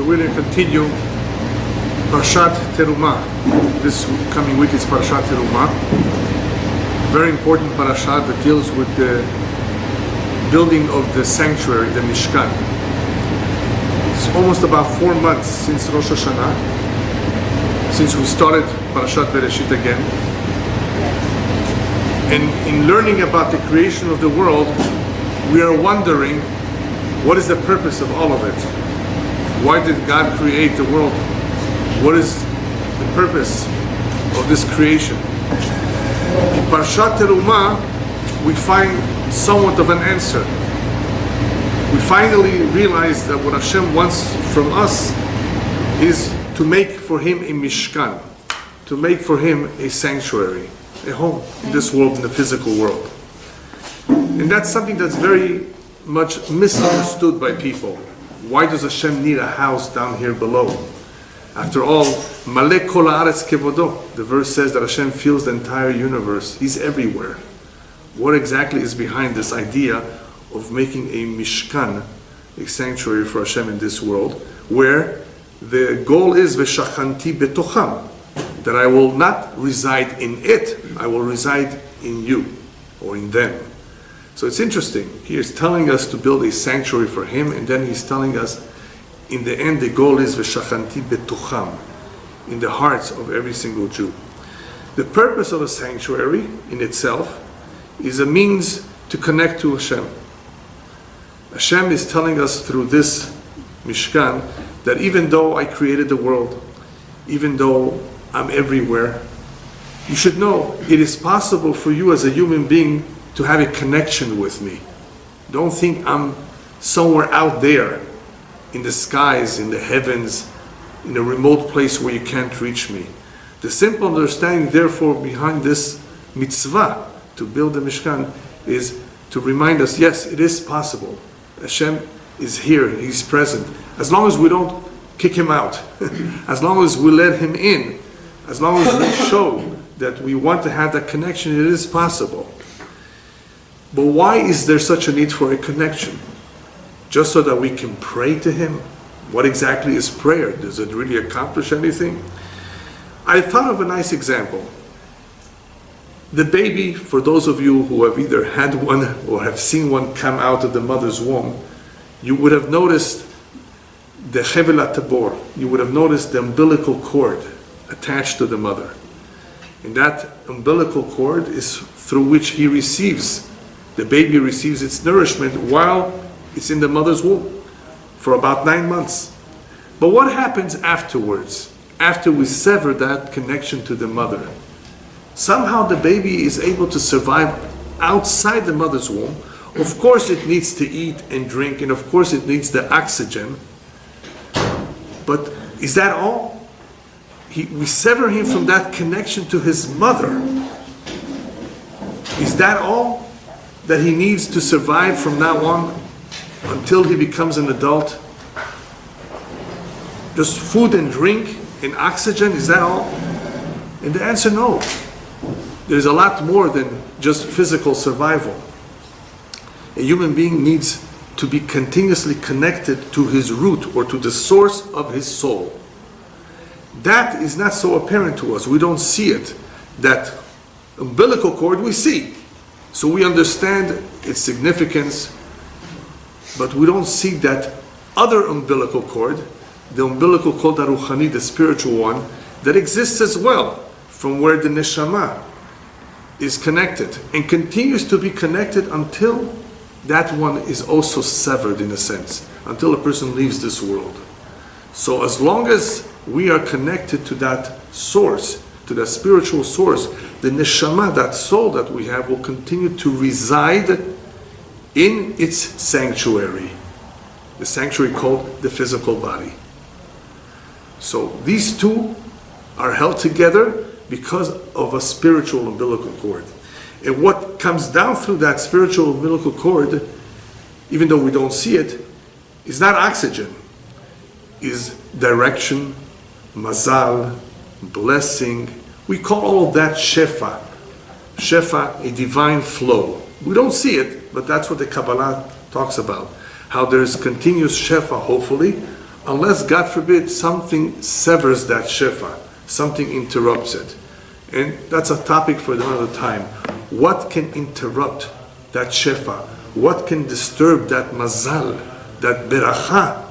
So we're going to continue Parashat Terumah. This coming week is Parashat Terumah. Very important parashat that deals with the building of the sanctuary, the Mishkan. It's almost about 4 months since Rosh Hashanah, since we started Parashat Bereshit again. And in learning about the creation of the world, we are wondering, what is the purpose of all of it? Why did God create the world? What is the purpose of this creation? In Parashat Terumah, we find somewhat of an answer. We finally realize that what Hashem wants from us is to make for Him a Mishkan, to make for Him a sanctuary, a home in this world, in the physical world. And that's something that's very much misunderstood by people. Why does Hashem need a house down here below? After all, Malek kol haaretz kevodo. The verse says that Hashem fills the entire universe. He's everywhere. What exactly is behind this idea of making a Mishkan, a sanctuary for Hashem in this world, where the goal is v'shachanti betocham, that I will not reside in it, I will reside in you, or in them. So it's interesting. He is telling us to build a sanctuary for Him, and then He's telling us, in the end, the goal is v'shachanti betocham, in the hearts of every single Jew. The purpose of a sanctuary in itself is a means to connect to Hashem. Hashem is telling us through this Mishkan that even though I created the world, even though I'm everywhere, you should know it is possible for you as a human being to have a connection with me. Don't think I'm somewhere out there in the skies, in the heavens, in a remote place where you can't reach me. The simple understanding, therefore, behind this mitzvah to build the Mishkan is to remind us, yes, it is possible. Hashem is here, He's present. As long as we don't kick Him out, as long as we let Him in, as long as we show that we want to have that connection, it is possible. But why is there such a need for a connection? Just so that we can pray to Him? What exactly is prayer? Does it really accomplish anything? I thought of a nice example. The baby, for those of you who have either had one or have seen one come out of the mother's womb, you would have noticed the chevel tabor. You would have noticed the umbilical cord attached to the mother. And that umbilical cord is through which the baby receives its nourishment while it's in the mother's womb for about 9 months. But what happens afterwards, after we sever that connection to the mother? Somehow the baby is able to survive outside the mother's womb. Of course it needs to eat and drink, and of course it needs the oxygen. But is that all? We sever him from that connection to his mother. Is that all that he needs to survive from now on until he becomes an adult? Just food and drink and oxygen, is that all? And the answer, no. There's a lot more than just physical survival. A human being needs to be continuously connected to his root or to the source of his soul. That is not so apparent to us. We don't see it. That umbilical cord we see. So we understand its significance, but we don't see that other umbilical cord, the umbilical cord Ruchani, the spiritual one, that exists as well, from where the neshama is connected and continues to be connected until that one is also severed, in a sense, until a person leaves this world. So as long as we are connected to that source, to that spiritual source, the neshama, that soul that we have, will continue to reside in its sanctuary, the sanctuary called the physical body. So these two are held together because of a spiritual umbilical cord. And what comes down through that spiritual umbilical cord, even though we don't see it, is not oxygen, is direction, mazal, blessing. We call all of that shefa. Shefa, a divine flow. We don't see it, but that's what the Kabbalah talks about. How there's continuous shefa, hopefully, unless, God forbid, something severs that shefa, something interrupts it. And that's a topic for another time. What can interrupt that shefa? What can disturb that mazal, that beracha,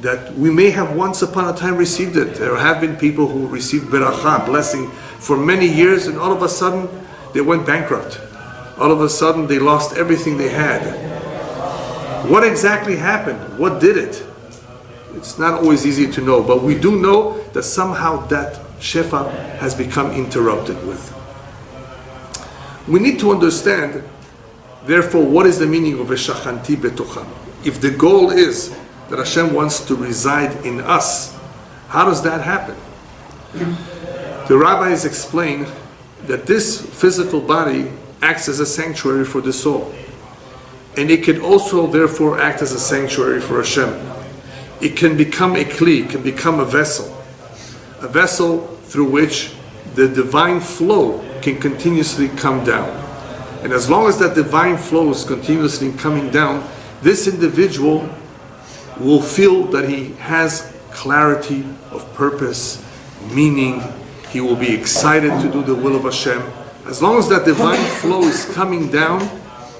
that we may have once upon a time received it? There have been people who received beracha, blessing, for many years, and all of a sudden they went bankrupt. All of a sudden they lost everything they had. What exactly happened? What did it? It's not always easy to know, but we do know that somehow that shefa has become interrupted with. We need to understand, therefore, what is the meaning of Veshachanti Betocham? If the goal is that Hashem wants to reside in us, how does that happen? The rabbis explain that this physical body acts as a sanctuary for the soul. And it can also, therefore, act as a sanctuary for Hashem. It can become a kli, it can become a vessel through which the divine flow can continuously come down. And as long as that divine flow is continuously coming down, this individual will feel that he has clarity of purpose, meaning. He will be excited to do the will of Hashem. As long as that divine flow is coming down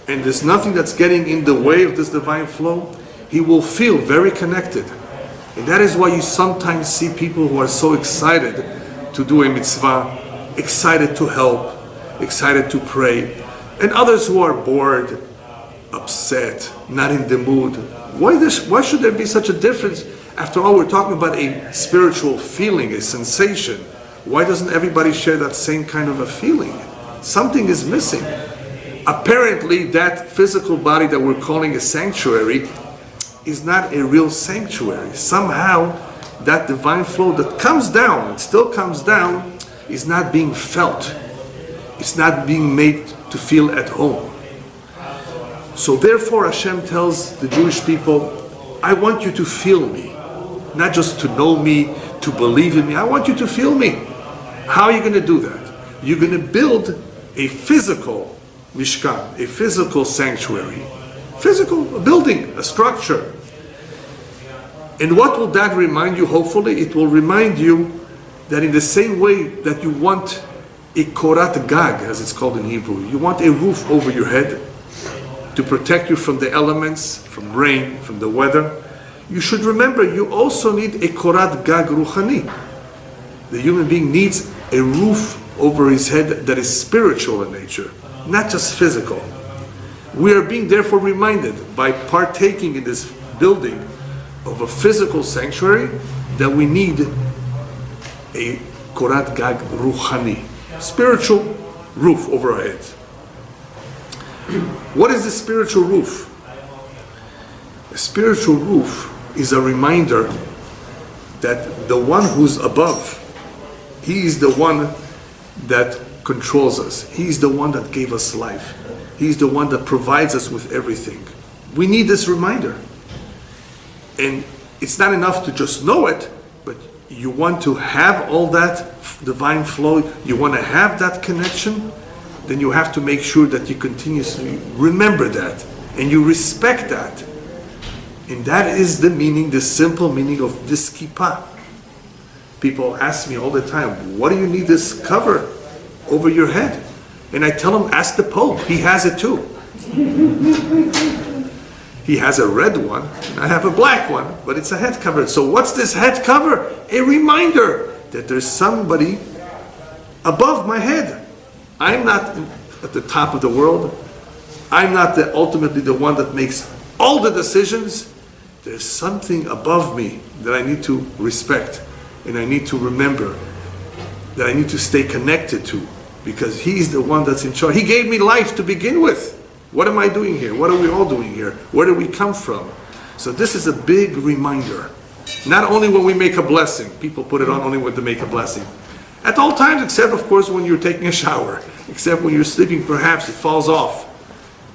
and there's nothing that's getting in the way of this divine flow, he will feel very connected. And that is why you sometimes see people who are so excited to do a mitzvah, excited to help, excited to pray, and others who are bored, upset, not in the mood. Why should there be such a difference? After all, we're talking about a spiritual feeling, a sensation. Why doesn't everybody share that same kind of a feeling? Something is missing. Apparently, that physical body that we're calling a sanctuary is not a real sanctuary. Somehow, that divine flow that comes down, it still comes down, is not being felt. It's not being made to feel at home. So therefore, Hashem tells the Jewish people, I want you to feel me. Not just to know me, to believe in me. I want you to feel me. How are you going to do that? You're going to build a physical mishkan, a physical sanctuary, a building, a structure. And what will that remind you? Hopefully, it will remind you that in the same way that you want a korat gag, as it's called in Hebrew, you want a roof over your head to protect you from the elements, from rain, from the weather. You should remember you also need a korat gag ruchani. The human being needs a roof over his head that is spiritual in nature, not just physical. We are being therefore reminded by partaking in this building of a physical sanctuary that we need a korat gag ruchani, spiritual roof over our heads. What is the spiritual roof? A spiritual roof is a reminder that the one who's above, he is the one that controls us. He's the one that gave us life. He's the one that provides us with everything. We need this reminder. And it's not enough to just know it, but you want to have all that divine flow, you want to have that connection, then you have to make sure that you continuously remember that and you respect that. And that is the meaning, the simple meaning of this kippah. People ask me all the time, what do you need this cover over your head? And I tell them, ask the Pope. He has it too. He has a red one, and I have a black one, but it's a head cover. So what's this head cover? A reminder that there's somebody above my head. I'm not at the top of the world. I'm not ultimately the one that makes all the decisions. There's something above me that I need to respect and I need to remember, that I need to stay connected to, because he's the one that's in charge. He gave me life to begin with. What am I doing here? What are we all doing here? Where do we come from? So this is a big reminder. Not only when we make a blessing. People put it on only when they make a blessing. At all times, except of course when you're taking a shower. Except when you're sleeping, perhaps it falls off.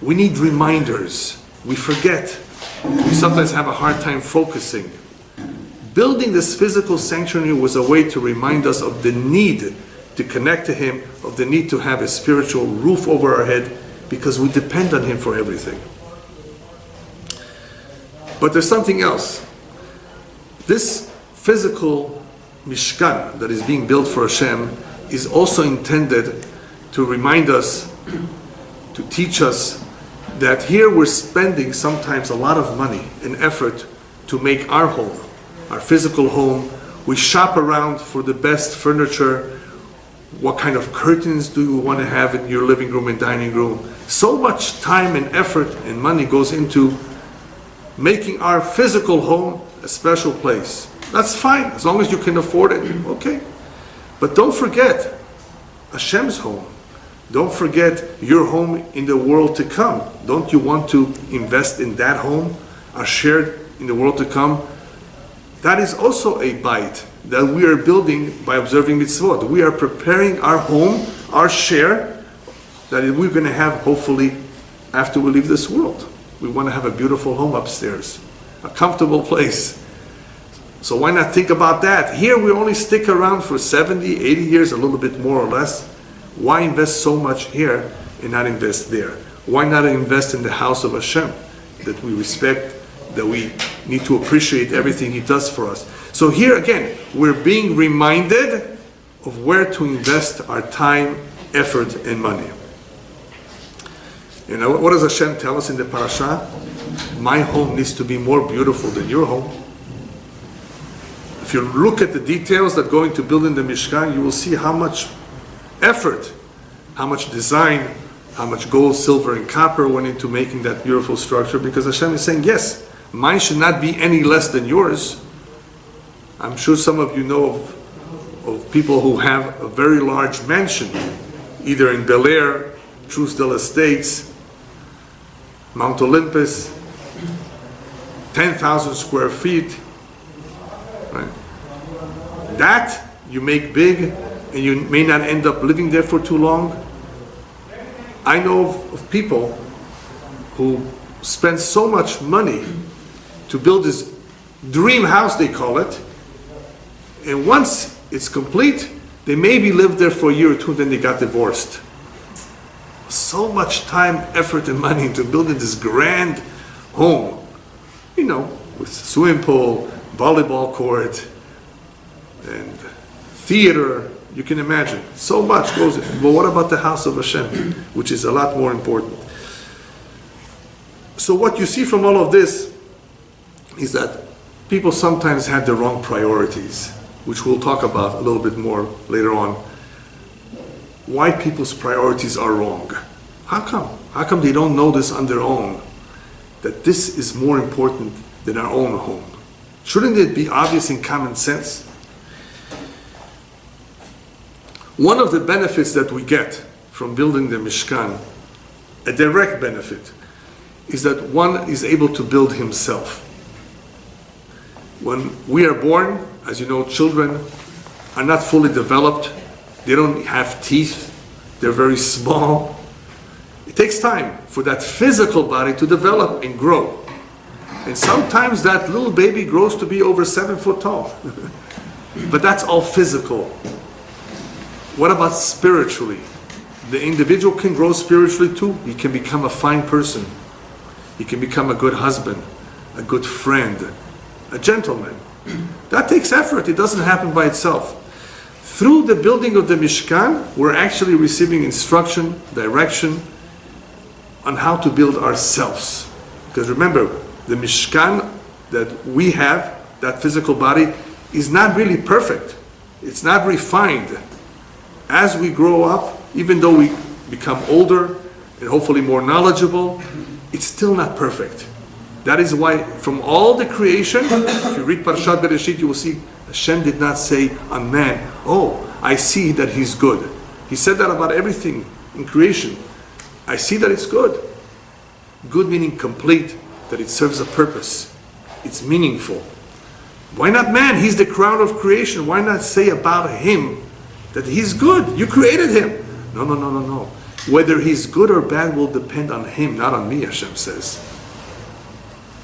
We need reminders. We forget. We sometimes have a hard time focusing. Building this physical sanctuary was a way to remind us of the need to connect to Him, of the need to have a spiritual roof over our head, because we depend on Him for everything. But there's something else. This physical Mishkan that is being built for Hashem is also intended to remind us, to teach us that here we're spending sometimes a lot of money and effort to make our home, our physical home. We shop around for the best furniture. What kind of curtains do you want to have in your living room and dining room? So much time and effort and money goes into making our physical home a special place. That's fine, as long as you can afford it, okay. But don't forget Hashem's home. Don't forget your home in the world to come. Don't you want to invest in that home, our shared in the world to come? That is also a bite that we are building by observing mitzvot. We are preparing our home, our share, that we're going to have hopefully after we leave this world. We want to have a beautiful home upstairs, a comfortable place. So why not think about that? Here we only stick around for 70, 80 years, a little bit more or less. Why invest so much here and not invest there? Why not invest in the house of Hashem that we respect, that we need to appreciate everything He does for us? So here again, we're being reminded of where to invest our time, effort, and money. You know, what does Hashem tell us in the parasha? My home needs to be more beautiful than your home. If you look at the details that go into building the Mishkan, you will see how much effort, how much design, how much gold, silver, and copper went into making that beautiful structure, because Hashem is saying, yes, mine should not be any less than yours. I'm sure some of you know of people who have a very large mansion, either in Bel Air, Truesdale Estates, Mount Olympus, 10,000 square feet. Right? That you make big, and you may not end up living there for too long. I know of people who spend so much money to build this dream house, they call it, and once it's complete, they maybe lived there for a year or two, then they got divorced. So much time, effort, and money into building this grand home, you know, with swimming pool, volleyball court, and theater. You can imagine. So much goes in. But what about the house of Hashem, which is a lot more important? So what you see from all of this is that people sometimes have the wrong priorities, which we'll talk about a little bit more later on. Why people's priorities are wrong. How come? How come they don't know this on their own? That this is more important than our own home. Shouldn't it be obvious in common sense? One of the benefits that we get from building the Mishkan, a direct benefit, is that one is able to build himself. When we are born, as you know, children are not fully developed. They don't have teeth. They're very small. It takes time for that physical body to develop and grow. And sometimes that little baby grows to be over 7 foot tall. But that's all physical. What about spiritually? The individual can grow spiritually too. He can become a fine person. He can become a good husband, a good friend, a gentleman. That takes effort. It doesn't happen by itself. Through the building of the Mishkan, we're actually receiving instruction, direction on how to build ourselves. Because remember, the Mishkan that we have, that physical body, is not really perfect. It's not refined. As we grow up, even though we become older and hopefully more knowledgeable, it's still not perfect. That is why from all the creation, if you read Parashat Bereshit, you will see Hashem did not say on man, oh, I see that he's good. He said that about everything in creation. I see that it's good. Good meaning complete, that it serves a purpose. It's meaningful. Why not man? He's the crown of creation. Why not say about him that he's good? You created him. No. Whether he's good or bad will depend on him, not on me, Hashem says.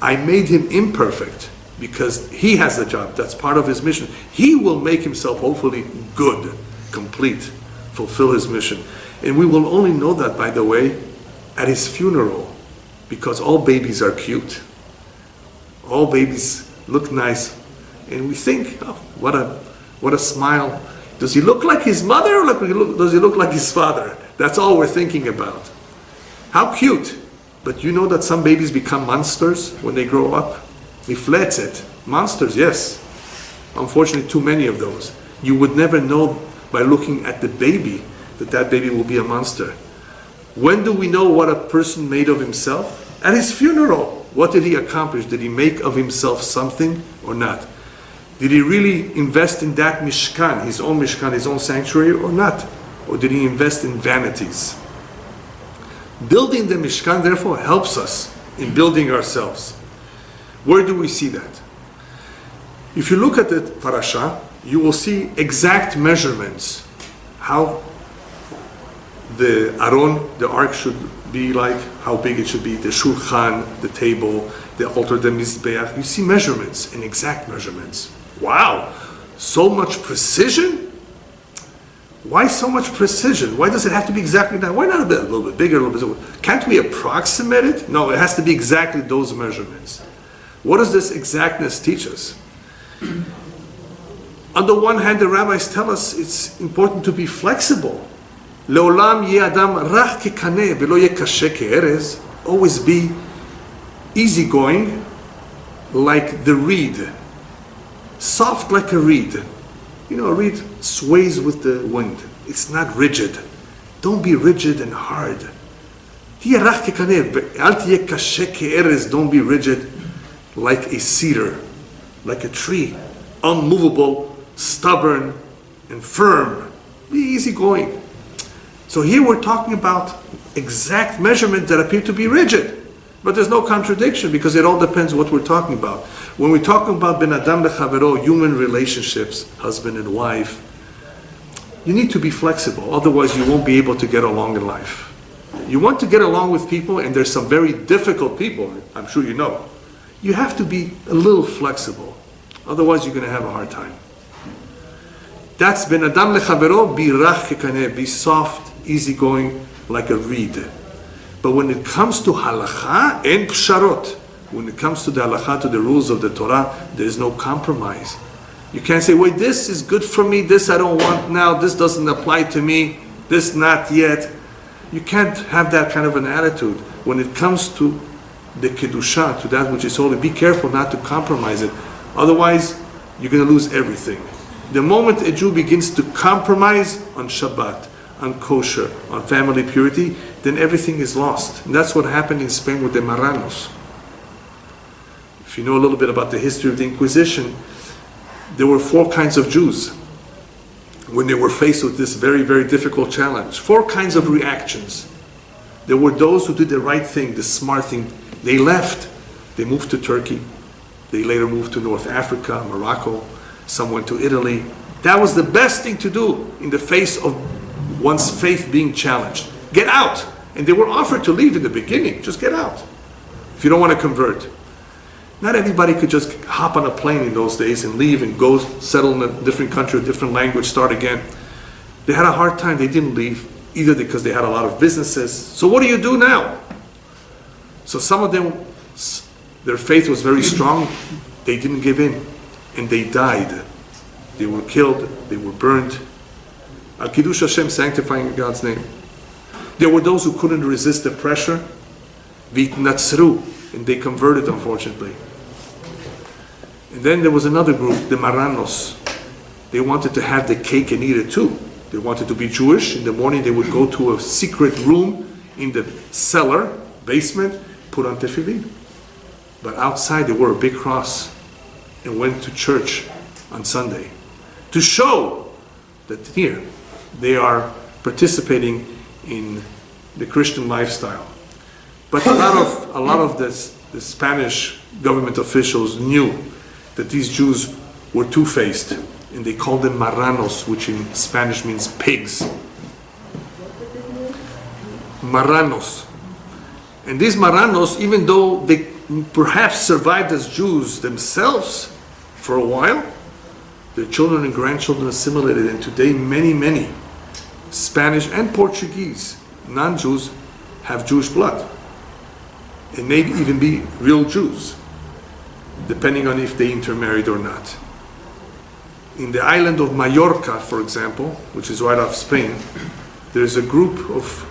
I made him imperfect because he has a job. That's part of his mission. He will make himself hopefully good, complete, fulfill his mission. And we will only know that, by the way, at his funeral, because all babies are cute. All babies look nice And we think, oh, what a smile. Does he look like his mother or does he look like his father? That's all we're thinking about. How cute. But you know that some babies become monsters when they grow up? Mifletzet. Monsters, yes. Unfortunately, too many of those. You would never know by looking at the baby that baby will be a monster. When do we know what a person made of himself? At his funeral. What did he accomplish? Did he make of himself something or not? Did he really invest in that mishkan, his own sanctuary, or not? Or did he invest in vanities? Building the mishkan, therefore, helps us in building ourselves. Where do we see that? If you look at the parasha, you will see exact measurements. How the Aron, the ark, should be like, how big it should be, the shulchan, the table, the altar, the mizbeach. You see measurements and exact measurements. Wow, so much precision? Why so much precision? Why does it have to be exactly that? Why not a little bit bigger, a little bit? Can't we approximate it? No, it has to be exactly those measurements. What does this exactness teach us? On the one hand, the rabbis tell us it's important to be flexible. Leolam ye adam rach kekaneh velo ye kashe ke'erez. Always be easygoing like the reed. Soft like a reed. You know, a reed sways with the wind. It's not rigid. Don't be rigid and hard. Don't be rigid like a cedar, like a tree. Unmovable, stubborn, and firm. Be easygoing. So here we're talking about exact measurements that appear to be rigid. But there's no contradiction because it all depends what we're talking about. When we're talking about ben adam lechavero, human relationships, husband and wife, you need to be flexible. Otherwise you won't be able to get along in life. You want to get along with people, and there's some very difficult people, I'm sure you know. You have to be a little flexible. Otherwise you're going to have a hard time. That's ben adam lechavero, be rach kekaneh, be soft, easygoing like a reed. But when it comes to halacha and psharot, when it comes to the halacha, to the rules of the Torah, there is no compromise. You can't say, wait, this is good for me, this I don't want now, this doesn't apply to me, this not yet. You can't have that kind of an attitude. When it comes to the kedusha, to that which is holy, be careful not to compromise it. Otherwise, you're going to lose everything. The moment a Jew begins to compromise on Shabbat, on kosher, on family purity, then everything is lost. And that's what happened in Spain with the Marranos. If you know a little bit about the history of the Inquisition, there were 4 kinds of Jews when they were faced with this very, very difficult challenge. 4 kinds of reactions. There were those who did the right thing, the smart thing. They left. They moved to Turkey. They later moved to North Africa, Morocco. Some went to Italy. That was the best thing to do in the face of one's faith being challenged. Get out. And they were offered to leave in the beginning. Just get out if you don't want to convert. Not everybody could just hop on a plane in those days and leave and go settle in a different country, a different language, start again. They had a hard time. They didn't leave, either because they had a lot of businesses. So what do you do now? So some of them, their faith was very strong. They didn't give in. And they died. They were killed. They were burned. Al-Kiddush Hashem, sanctifying God's name. There were those who couldn't resist the pressure. Vitnatzru, and they converted, unfortunately. And then there was another group, the Marranos. They wanted to have the cake and eat it too. They wanted to be Jewish. In the morning they would go to a secret room in the cellar, basement, put on tefillin. But outside they wore a big cross and went to church on Sunday to show that here they are participating in the Christian lifestyle. But a lot of the Spanish government officials knew that these Jews were two-faced, and they called them marranos, which in Spanish means pigs. Marranos. And these marranos, even though they perhaps survived as Jews themselves for a while, their children and grandchildren assimilated, and today many Spanish and Portuguese non-Jews have Jewish blood, and maybe even be real Jews, depending on if they intermarried or not. in the island of Mallorca, for example, which is right off Spain, there's a group of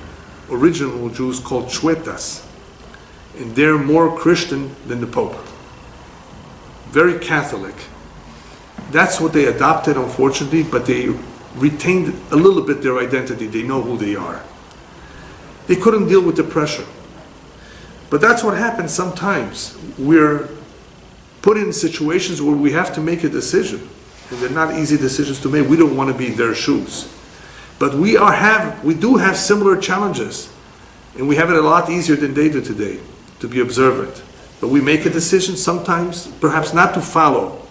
original Jews called Chuetas, and they're more Christian than the Pope. Very Catholic. That's what they adopted, unfortunately, but they retained a little bit their identity. They know who they are. They couldn't deal with the pressure. But that's what happens sometimes. We're put in situations where we have to make a decision. And they're not easy decisions to make. We don't want to be in their shoes. But we do have similar challenges. And we have it a lot easier than they do today to be observant. But we make a decision sometimes, perhaps not to follow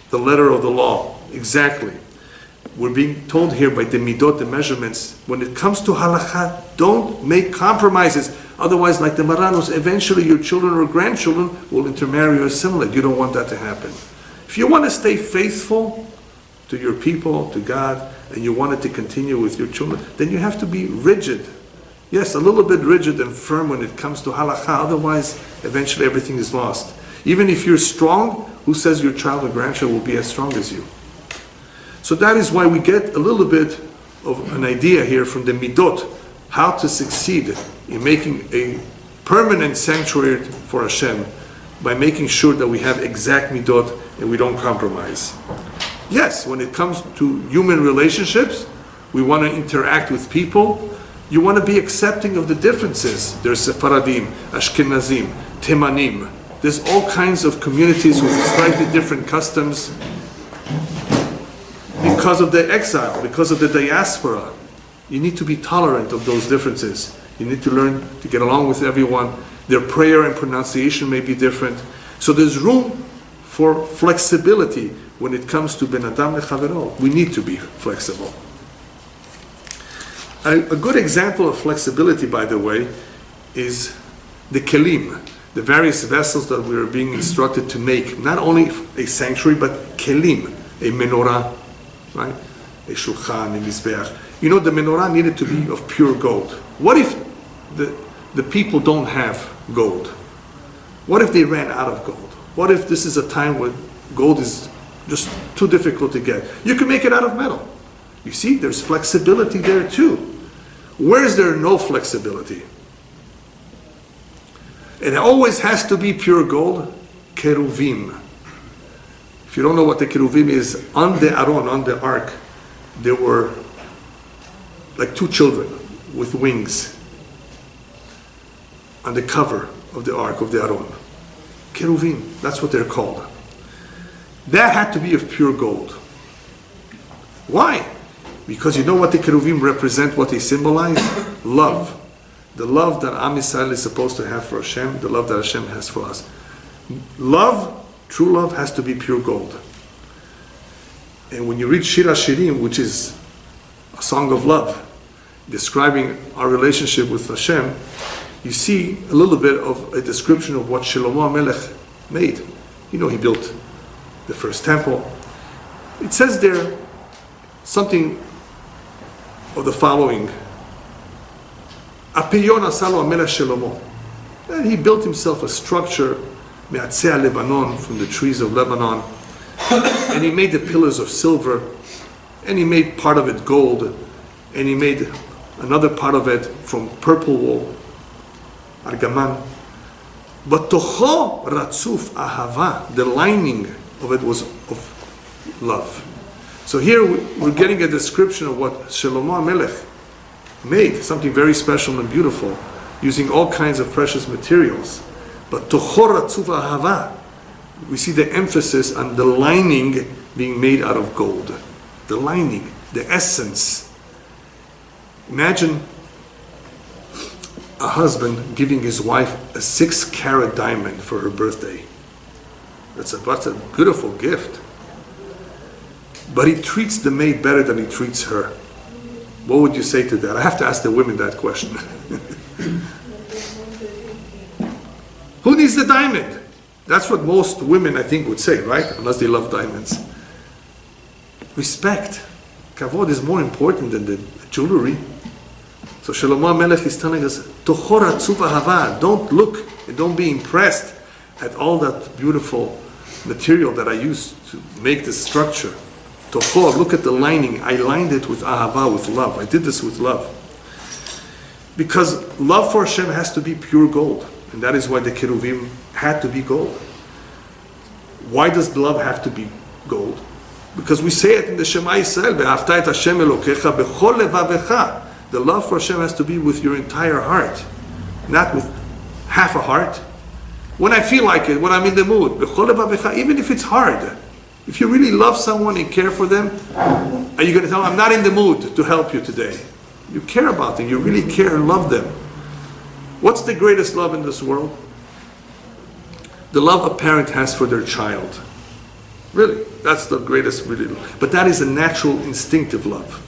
the letter of the law exactly. We're being told here by the midot, the measurements, when it comes to halakha, don't make compromises. Otherwise, like the Maranos, eventually your children or grandchildren will intermarry or assimilate. You don't want that to happen. If you want to stay faithful to your people, to God, and you want it to continue with your children, then you have to be rigid. Yes, a little bit rigid and firm when it comes to halakha. Otherwise, eventually everything is lost. Even if you're strong, who says your child or grandchild will be as strong as you? So that is why we get a little bit of an idea here from the midot, how to succeed in making a permanent sanctuary for Hashem by making sure that we have exact midot and we don't compromise. Yes, when it comes to human relationships, we want to interact with people. You want to be accepting of the differences. There's Sephardim, Ashkenazim, Temanim. There's all kinds of communities with slightly different customs because of the exile, because of the diaspora. You need to be tolerant of those differences. You need to learn to get along with everyone. Their prayer and pronunciation may be different. So there's room for flexibility when it comes to Ben Adam Lechavero. We need to be flexible. A good example of flexibility, by the way, is the kelim, the various vessels that we are being instructed to make. Not only a sanctuary, but kelim, a menorah, right? A shulchan, a mizbeach. You know, the menorah needed to be of pure gold. What if the people don't have gold? What if they ran out of gold? What if this is a time when gold is just too difficult to get? You can make it out of metal. You see, there's flexibility there too. Where is there no flexibility? It always has to be pure gold. Keruvim. If you don't know what the keruvim is, on the Aron, on the ark, there were like two children with wings on the cover of the ark of the Aron. Keruvim, that's what they're called. That had to be of pure gold. Why? Because you know what the keruvim represent, what they symbolize? Love. The love that Am Yisrael is supposed to have for Hashem, the love that Hashem has for us. Love, true love, has to be pure gold. And when you read Shir HaShirim, which is a song of love, describing our relationship with Hashem, you see a little bit of a description of what Shlomo HaMelech made. You know, he built the first temple. It says there something of the following. Apiyon asalo HaMelech Shlomo. And he built himself a structure, me'atzei Lebanon, from the trees of Lebanon. And he made the pillars of silver. And he made part of it gold. And he made another part of it from purple wool, argaman. But tocho ratzuf ahava, the lining of it was of love. So here we're getting a description of what Shlomo HaMelech made, something very special and beautiful, using all kinds of precious materials. But tocho ratzuf ahava, we see the emphasis on the lining being made out of gold. The lining, the essence. Imagine a husband giving his wife a 6-carat diamond for her birthday. That's a beautiful gift. But he treats the maid better than he treats her. What would you say to that? I have to ask the women that question. Who needs the diamond? That's what most women, I think, would say, right? Unless they love diamonds. Respect. Kavod is more important than the jewelry. So Shlomo HaMelech is telling us, Tocho ratzuf ahava, don't look and don't be impressed at all that beautiful material that I used to make this structure. Tocho, look at the lining. I lined it with ahava, with love. I did this with love. Because love for Hashem has to be pure gold. And that is why the Keruvim had to be gold. Why does love have to be gold? Because we say it in the Shema Yisrael, Ve'afta et Hashem Elokecha b'chol levavecha. The love for Hashem has to be with your entire heart, not with half a heart. When I feel like it, when I'm in the mood, b'chol levavecha, even if it's hard. If you really love someone and care for them, are you going to tell them, I'm not in the mood to help you today? You care about them, you really care and love them. What's the greatest love in this world? The love a parent has for their child. Really, that's the greatest really. But that is a natural, instinctive love.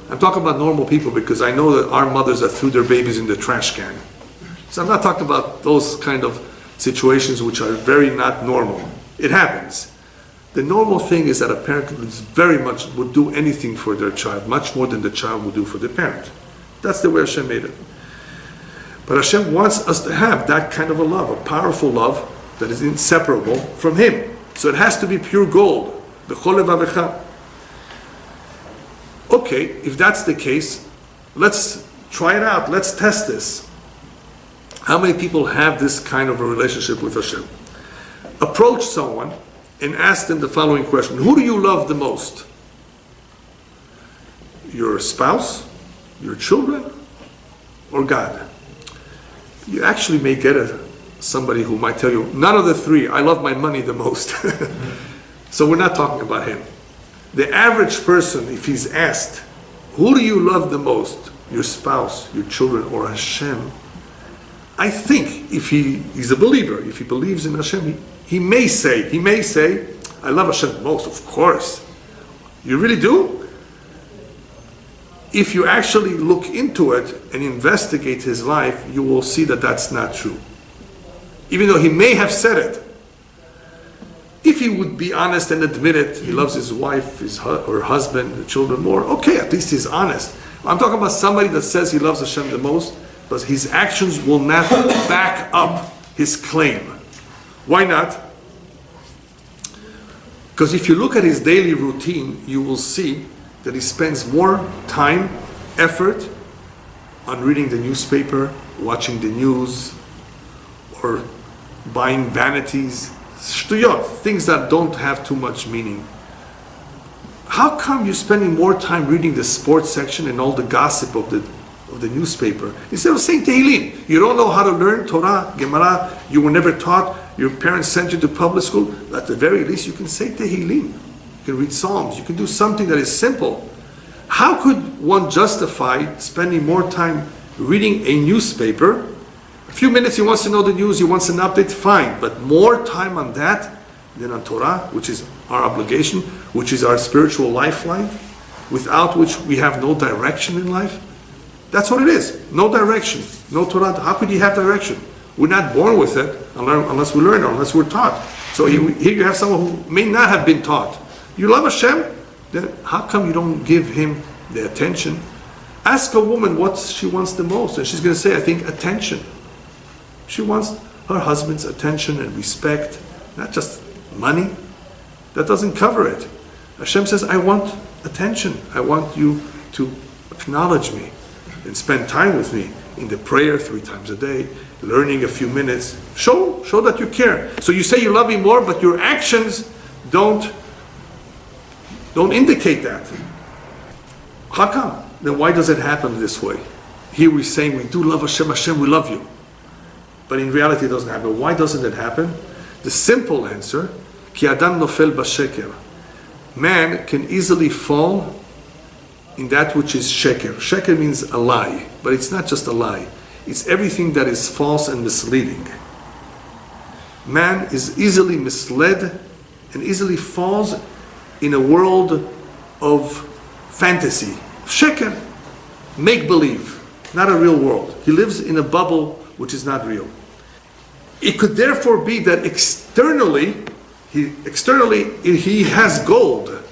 I'm talking about normal people because I know that our mothers that threw their babies in the trash can. So I'm not talking about those kind of situations which are very not normal. It happens. The normal thing is that a parent would do anything for their child, much more than the child would do for the parent. That's the way Hashem made it. But Hashem wants us to have that kind of a love, a powerful love that is inseparable from Him. So it has to be pure gold. Okay, if that's the case, let's try it out. Let's test this. How many people have this kind of a relationship with Hashem? Approach someone and ask them the following question. Who do you love the most? Your spouse, your children, or God? You actually may get somebody who might tell you, none of the three, I love my money the most. So we're not talking about him. The average person, if he's asked, who do you love the most? Your spouse, your children, or Hashem? I think if he's a believer, if he believes in Hashem, he may say, I love Hashem the most, of course. You really do? If you actually look into it and investigate his life, you will see that that's not true. Even though he may have said it. If he would be honest and admit it, he loves his wife, or husband, the children more, okay, at least he's honest. I'm talking about somebody that says he loves Hashem the most, but his actions will not back up his claim. Why not? Because if you look at his daily routine, you will see that he spends more time, effort on reading the newspaper, watching the news, or buying vanities, shtuyot, things that don't have too much meaning. How come you're spending more time reading the sports section and all the gossip of the newspaper instead of saying Tehillim? You don't know how to learn Torah, Gemara, you were never taught, your parents sent you to public school. At the very least, you can say Tehillim. You can read Psalms. You can do something that is simple. How could one justify spending more time reading a newspaper? A few minutes he wants to know the news, he wants an update, fine. But more time on that than on Torah, which is our obligation, which is our spiritual lifeline, without which we have no direction in life. That's what it is. No direction. No Torah. How could you have direction? We're not born with it unless we learn, unless we're taught. So here you have someone who may not have been taught. You love Hashem, then how come you don't give him the attention? Ask a woman what she wants the most, and she's going to say, I think, attention. She wants her husband's attention and respect, not just money. That doesn't cover it. Hashem says, I want attention. I want you to acknowledge me and spend time with me in the prayer 3 times a day, learning a few minutes. Show that you care. So you say you love me more, but your actions don't indicate that. How come? Then why does it happen this way? Here we're saying we do love Hashem, Hashem, we love you. But in reality it doesn't happen. Why doesn't it happen? The simple answer, Ki adam nofel basheker. Man can easily fall in that which is sheker. Sheker means a lie, but it's not just a lie. It's everything that is false and misleading. Man is easily misled and easily falls in a world of fantasy, sheker, make-believe, not a real world. He lives in a bubble which is not real. It could therefore be that externally he has gold.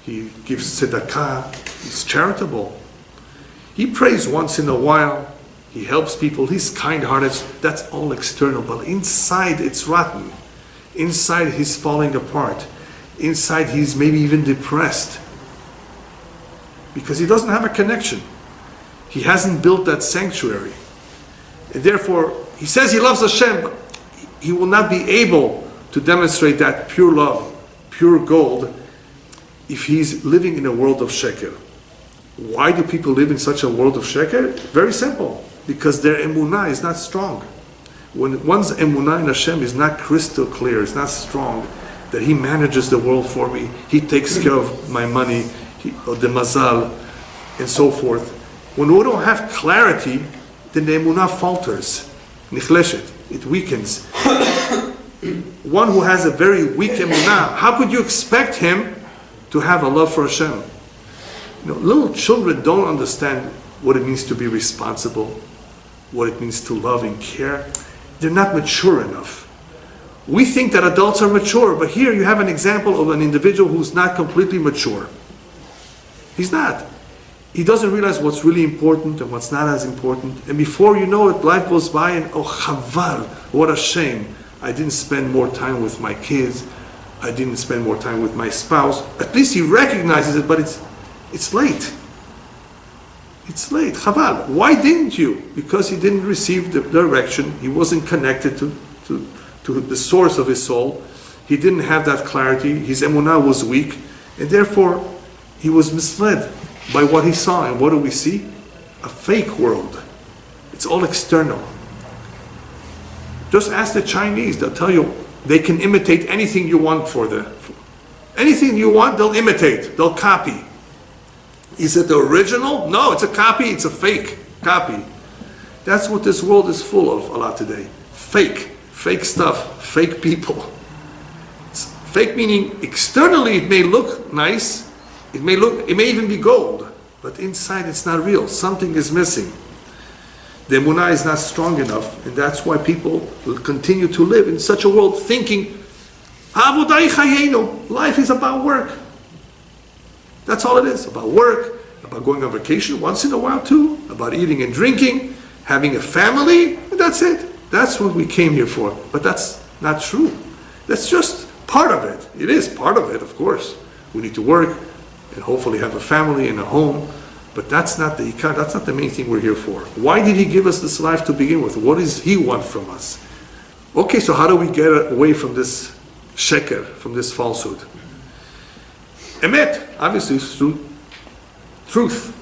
He gives tzedakah, he's charitable. He prays once in a while, he helps people, he's kind-hearted. That's all external, but inside it's rotten. Inside he's falling apart. Inside he's maybe even depressed because he doesn't have a connection. He hasn't built that sanctuary. And therefore, he says he loves Hashem, but he will not be able to demonstrate that pure love, pure gold, if he's living in a world of sheker. Why do people live in such a world of sheker? Very simple. Because their emunah is not strong. When one's emunah in Hashem is not crystal clear, it's not strong, that he manages the world for me, he takes care of my money, the mazal, and so forth. When we don't have clarity, then the emunah falters, nichleshet, it weakens. One who has a very weak emunah, how could you expect him to have a love for Hashem? Little children don't understand what it means to be responsible, what it means to love and care. They're not mature enough. We think that adults are mature, but here you have an example of an individual who's not completely mature. He's not. He doesn't realize what's really important and what's not as important. And before you know it, life goes by and, oh, chaval, what a shame. I didn't spend more time with my kids. I didn't spend more time with my spouse. At least he recognizes it, but it's late. It's late. Chaval. Why didn't you? Because he didn't receive the direction. He wasn't connected to the source of his soul. He didn't have that clarity. His emunah was weak. And therefore, he was misled by what he saw. And what do we see? A fake world. It's all external. Just ask the Chinese. They'll tell you they can imitate anything you want anything you want, they'll imitate. They'll copy. Is it the original? No, it's a copy. It's a fake copy. That's what this world is full of a lot today. Fake stuff, fake people. It's fake meaning externally it may look nice, it may even be gold, but inside it's not real. Something is missing. The emunah is not strong enough, and that's why people will continue to live in such a world thinking, Avodah chayenu, life is about work. That's all it is, about work, about going on vacation once in a while too, about eating and drinking, having a family, and that's it. That's what we came here for. But that's not true. That's just part of it. It is part of it, of course. We need to work and hopefully have a family and a home, but that's not the ikar, that's not the main thing we're here for. Why did he give us this life to begin with? What does he want from us? Okay, so how do we get away from this sheker, from this falsehood? Emet, obviously, is through truth.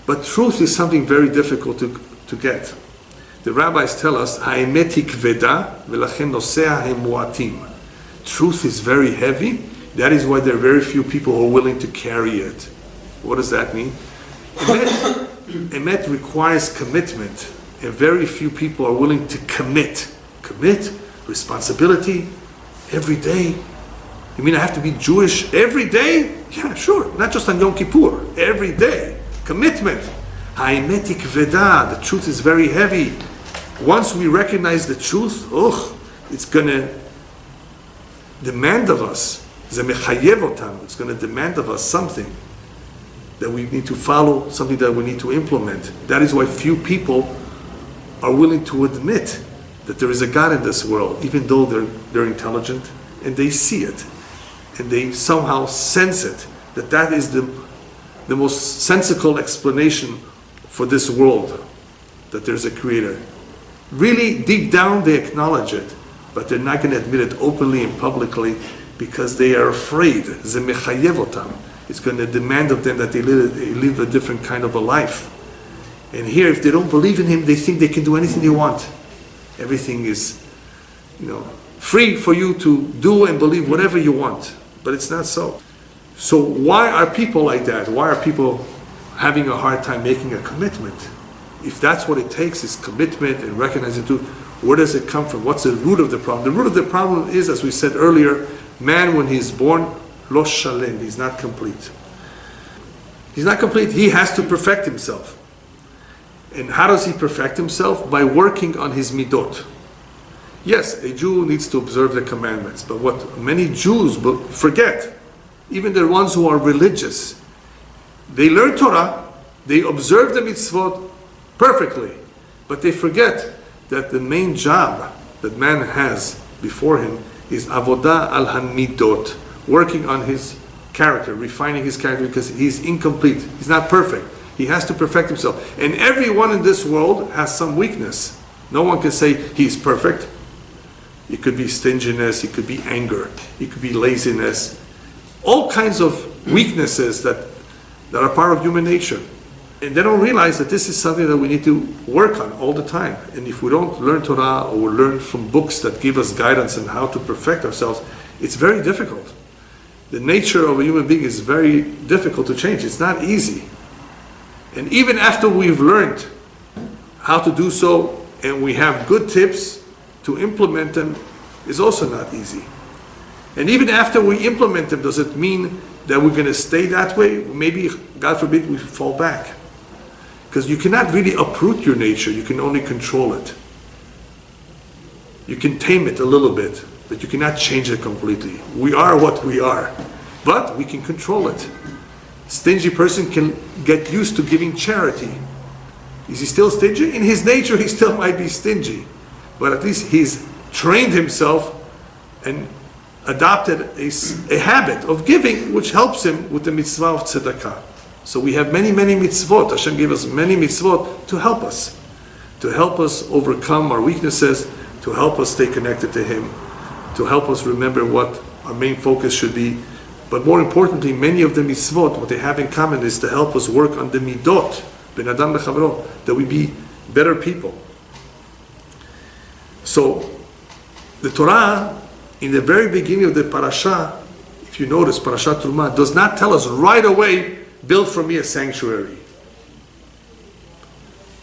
But truth is something very difficult to get. The rabbis tell us, Ha'emet hikveda v'lachen nosea hemuatim. Truth is very heavy. That is why there are very few people who are willing to carry it. What does that mean? Emet requires commitment. And very few people are willing to commit. Commit, responsibility, every day. You mean I have to be Jewish every day? Yeah, sure. Not just on Yom Kippur. Every day. Commitment. Ha'emet hikveda. The truth is very heavy. Once we recognize the truth, it's going to demand of us. It's going to demand of us something that we need to follow, something that we need to implement. That is why few people are willing to admit that there is a God in this world, even though they're intelligent and they see it and they somehow sense it, that is the most sensical explanation for this world, that there's a creator. Really, deep down, they acknowledge it, but they're not going to admit it openly and publicly because they are afraid. It's going to demand of them that they live a different kind of a life. And here, if they don't believe in him, they think they can do anything they want. Everything is, free for you to do and believe whatever you want. But it's not so. So why are people like that? Why are people having a hard time making a commitment? If that's what it takes, is commitment and recognizing truth, where does it come from? What's the root of the problem? The root of the problem is, as we said earlier, man, when he's born, lo shalem, he's not complete. He's not complete. He has to perfect himself. And how does he perfect himself? By working on his midot. Yes, a Jew needs to observe the commandments, but what many Jews forget, even the ones who are religious, they learn Torah, they observe the mitzvot perfectly, but they forget that the main job that man has before him is avodah al hamidot, working on his character, refining his character, because he's incomplete. He's not perfect. He has to perfect himself. And everyone in this world has some weakness. No one can say he's perfect. It could be stinginess, it could be anger, it could be laziness. All kinds of weaknesses that are part of human nature. And they don't realize that this is something that we need to work on all the time. And if we don't learn Torah or learn from books that give us guidance on how to perfect ourselves, it's very difficult. The nature of a human being is very difficult to change. It's not easy. And even after we've learned how to do so and we have good tips to implement them, is also not easy. And even after we implement them, does it mean that we're going to stay that way? Maybe, God forbid, we fall back. Because you cannot really uproot your nature, you can only control it. You can tame it a little bit, but you cannot change it completely. We are what we are, but we can control it. Stingy person can get used to giving charity. Is he still stingy? In his nature, he still might be stingy. But at least he's trained himself and adopted a habit of giving, which helps him with the mitzvah of tzedakah. So we have many, many mitzvot. Hashem gave us many mitzvot to help us overcome our weaknesses, to help us stay connected to Him, to help us remember what our main focus should be. But more importantly, many of the mitzvot, what they have in common is to help us work on the midot, ben adam lechavro, that we be better people. So, the Torah, in the very beginning of the parasha, if you notice, Parashat Terumah, does not tell us right away, build for me a sanctuary.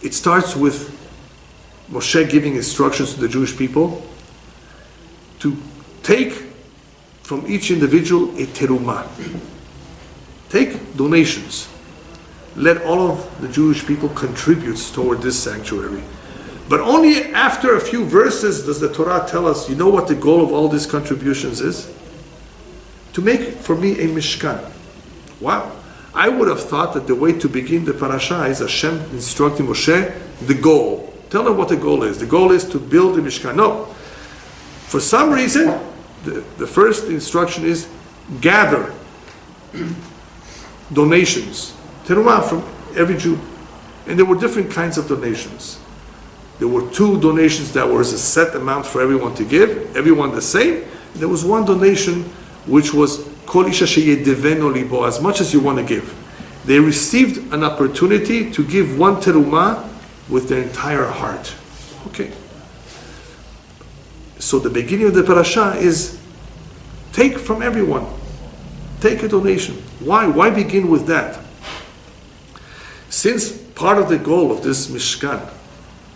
It starts with Moshe giving instructions to the Jewish people to take from each individual a terumah. Take donations. Let all of the Jewish people contribute toward this sanctuary. But only after a few verses does the Torah tell us, you know what the goal of all these contributions is? To make for me a Mishkan. Wow. I would have thought that the way to begin the parasha is Hashem instructing Moshe the goal. Tell him what the goal is. The goal is to build the Mishkan. No. For some reason, the first instruction is gather donations. Terumah from every Jew. And there were different kinds of donations. There were 2 donations that was a set amount for everyone to give, everyone the same. And there was one donation which was Kol isha sheyedeveno libo, as much as you want to give. They received an opportunity to give one terumah with their entire heart. Okay. So the beginning of the parasha is take from everyone. Take a donation. Why? Why begin with that? Since part of the goal of this Mishkan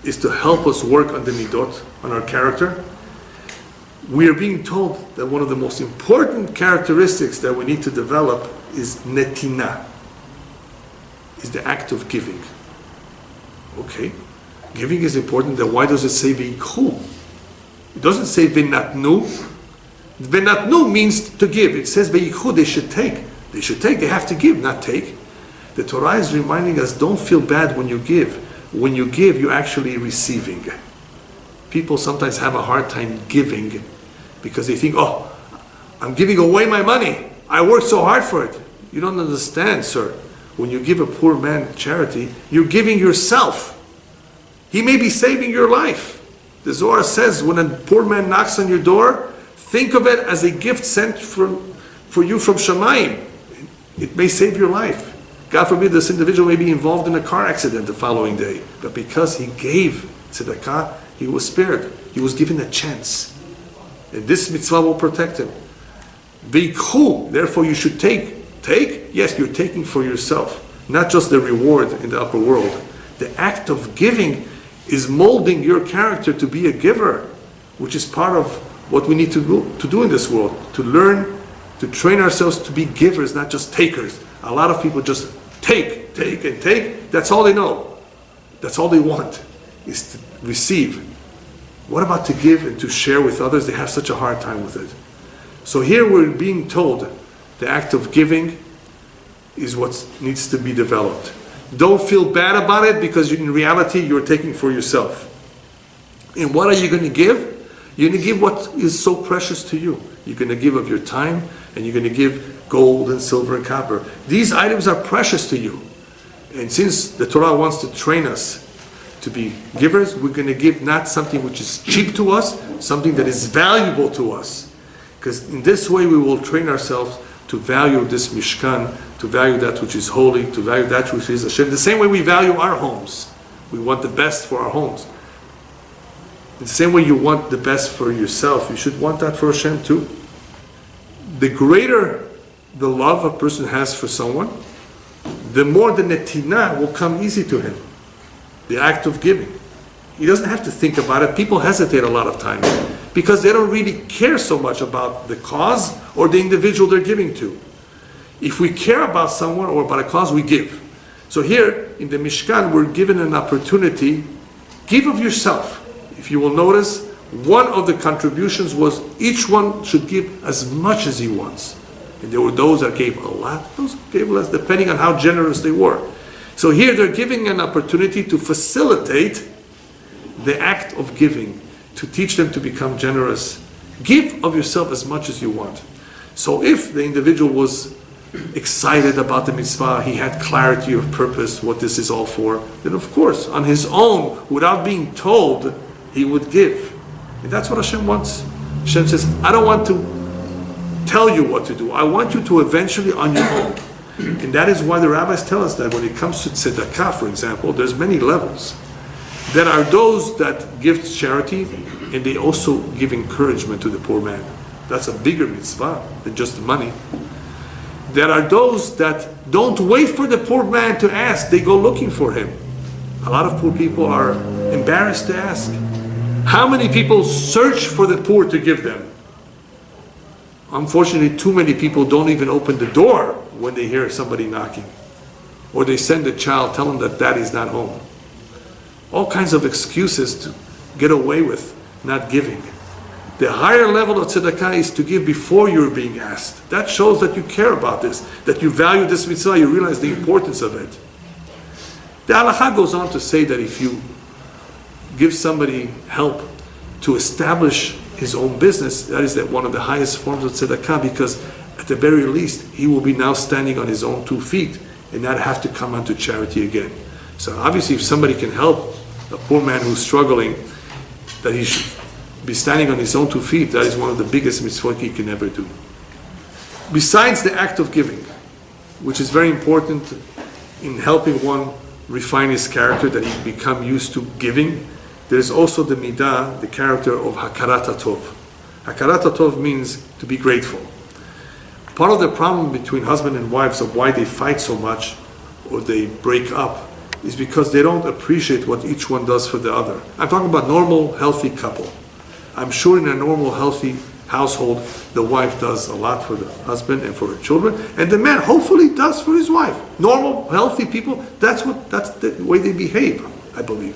is to help us work on the midot, on our character, we are being told that one of the most important characteristics that we need to develop is netina, is the act of giving. Okay, giving is important, then why does it say ve'ikhu? It doesn't say ve'natnu. Ve'natnu means to give. It says ve'ikhu, they should take. They should take, they have to give, not take. The Torah is reminding us, don't feel bad when you give. When you give, you're actually receiving. People sometimes have a hard time giving because they think, oh, I'm giving away my money. I worked so hard for it. You don't understand, sir. When you give a poor man charity, you're giving yourself. He may be saving your life. The Zohar says when a poor man knocks on your door, think of it as a gift sent for you from Shamayim. It may save your life. God forbid this individual may be involved in a car accident the following day. But because he gave tzedakah, he was spared. He was given a chance. And this mitzvah will protect him. Ve'ikhu, therefore you should take. Take? Yes, you're taking for yourself. Not just the reward in the upper world. The act of giving is molding your character to be a giver, which is part of what we need to do in this world. To learn, to train ourselves to be givers, not just takers. A lot of people just take, and take. That's all they know. That's all they want, is to receive. What about to give and to share with others? They have such a hard time with it. So here we're being told the act of giving is what needs to be developed. Don't feel bad about it because in reality you're taking for yourself. And what are you going to give? You're going to give what is so precious to you. You're going to give of your time. and you're going to give gold and silver and copper. These items are precious to you. And since the Torah wants to train us to be givers, we're going to give not something which is cheap to us, something that is valuable to us. Because in this way we will train ourselves to value this Mishkan, to value that which is holy, to value that which is Hashem. The same way we value our homes. We want the best for our homes. In the same way you want the best for yourself, you should want that for Hashem too. The greater the love a person has for someone, the more the netinah will come easy to him. The act of giving. He doesn't have to think about it. People hesitate a lot of times because they don't really care so much about the cause or the individual they're giving to. If we care about someone or about a cause, we give. So here in the Mishkan, we're given an opportunity. Give of yourself. If you will notice, one of the contributions was each one should give as much as he wants. And there were those that gave a lot, those who gave less, depending on how generous they were. So here they're giving an opportunity to facilitate the act of giving, to teach them to become generous. Give of yourself as much as you want. So if the individual was excited about the mitzvah, he had clarity of purpose, what this is all for, then of course, on his own, without being told, he would give. And that's what Hashem wants. Hashem says, I don't want to tell you what to do. I want you to eventually on your own. And that is why the rabbis tell us that when it comes to tzedakah, for example, there's many levels. There are those that give charity, and they also give encouragement to the poor man. That's a bigger mitzvah than just the money. There are those that don't wait for the poor man to ask, they go looking for him. A lot of poor people are embarrassed to ask. How many people search for the poor to give them? Unfortunately, too many people don't even open the door when they hear somebody knocking. Or they send a child, tell them that daddy's not home. All kinds of excuses to get away with not giving. The higher level of tzedakah is to give before you're being asked. That shows that you care about this, that you value this mitzvah, you realize the importance of it. The halakha goes on to say that if you give somebody help to establish his own business, that is one of the highest forms of tzedakah, because at the very least he will be now standing on his own 2 feet and not have to come onto charity again. So obviously if somebody can help a poor man who's struggling, that he should be standing on his own 2 feet, that is one of the biggest mitzvot he can ever do. Besides the act of giving, which is very important in helping one refine his character, that he become used to giving, there is also the midah, the character of hakarat hatov. Hakarat hatov means to be grateful. Part of the problem between husband and wives of why they fight so much or they break up is because they don't appreciate what each one does for the other. I'm talking about normal, healthy couple. I'm sure in a normal, healthy household, the wife does a lot for the husband and for her children, and the man hopefully does for his wife. Normal, healthy people, that's the way they behave, I believe.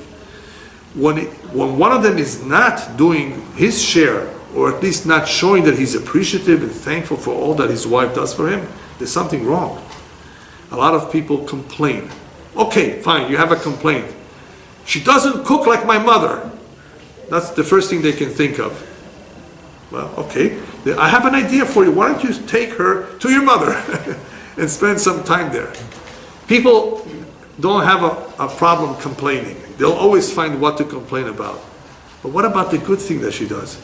When one of them is not doing his share, or at least not showing that he's appreciative and thankful for all that his wife does for him, there's something wrong. A lot of people complain. Okay, fine, you have a complaint. She doesn't cook like my mother. That's the first thing they can think of. Well, okay, I have an idea for you. Why don't you take her to your mother and spend some time there? People don't have a problem complaining. They'll always find what to complain about. But what about the good thing that she does?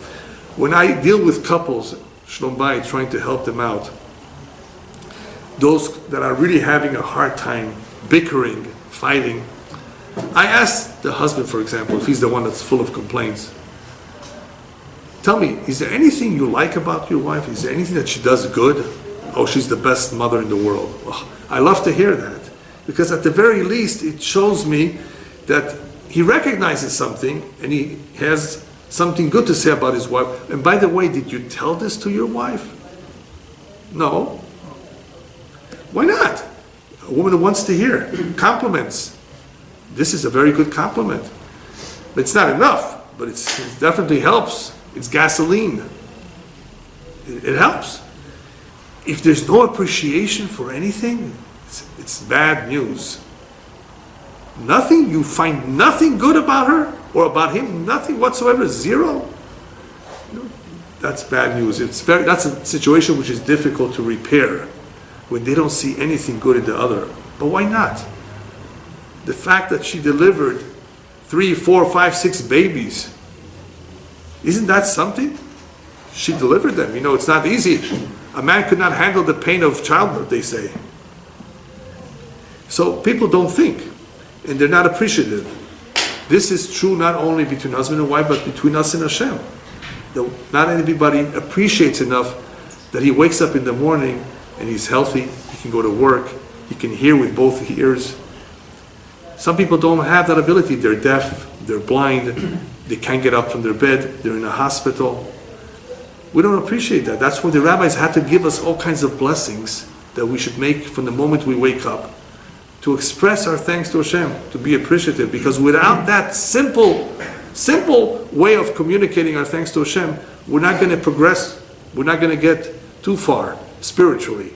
When I deal with couples, Shalom Bayit, trying to help them out, those that are really having a hard time bickering, fighting, I ask the husband, for example, if he's the one that's full of complaints, tell me, is there anything you like about your wife? Is there anything that she does good? Oh, she's the best mother in the world. Oh, I love to hear that, because at the very least it shows me that he recognizes something and he has something good to say about his wife. And by the way, did you tell this to your wife? No. Why not? A woman wants to hear compliments. This is a very good compliment. It's not enough, but it definitely helps. It's gasoline. It helps. If there's no appreciation for anything, it's bad news. Nothing, you find nothing good about her or about him, nothing whatsoever, zero. that's bad news. That's a situation which is difficult to repair when they don't see anything good in the other. But why not? The fact that she delivered 3, 4, 5, 6 babies, isn't that something? She delivered them. It's not easy. A man could not handle the pain of childbirth, they say. So people don't think, and they're not appreciative. This is true not only between husband and wife, but between us and Hashem. Not everybody appreciates enough that he wakes up in the morning and he's healthy, he can go to work, he can hear with both ears. Some people don't have that ability. They're deaf, they're blind, they can't get up from their bed, they're in a hospital. We don't appreciate that. That's why the rabbis had to give us all kinds of blessings that we should make from the moment we wake up to express our thanks to Hashem, to be appreciative. Because without that simple way of communicating our thanks to Hashem, we're not going to progress. We're not going to get too far spiritually.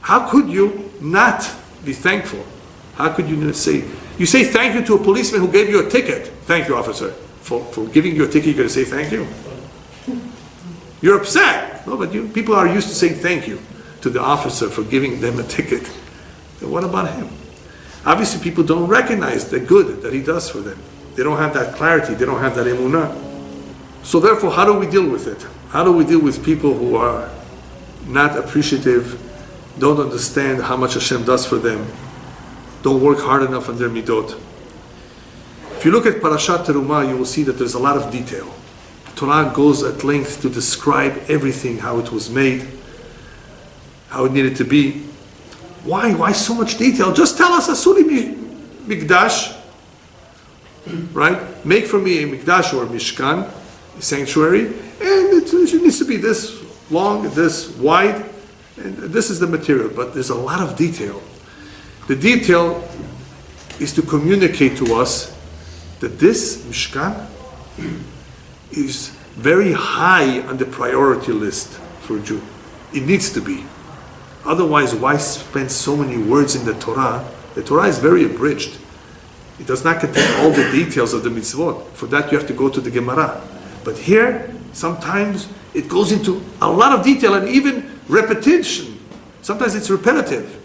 How could you not be thankful? How could you not say thank you to a policeman who gave you a ticket? Thank you, officer. For giving you a ticket, you're going to say thank you? You're upset. No, but people are used to saying thank you to the officer for giving them a ticket. And what about him? Obviously, people don't recognize the good that he does for them. They don't have that clarity. They don't have that emunah. So therefore, how do we deal with it? How do we deal with people who are not appreciative, don't understand how much Hashem does for them, don't work hard enough on their midot? If you look at Parashat Terumah, you will see that there's a lot of detail. The Torah goes at length to describe everything, how it was made, how it needed to be. Why so much detail? Just tell us, Asuli Mikdash, right? Make for me a Mikdash or a Mishkan, a sanctuary, and it needs to be this long, this wide, and this is the material. But there's a lot of detail. The detail is to communicate to us that this Mishkan is very high on the priority list for a Jew. It needs to be. Otherwise, why spend so many words in the Torah? The Torah is very abridged. It does not contain all the details of the mitzvot. For that, you have to go to the Gemara. But here, sometimes it goes into a lot of detail and even repetition. Sometimes it's repetitive.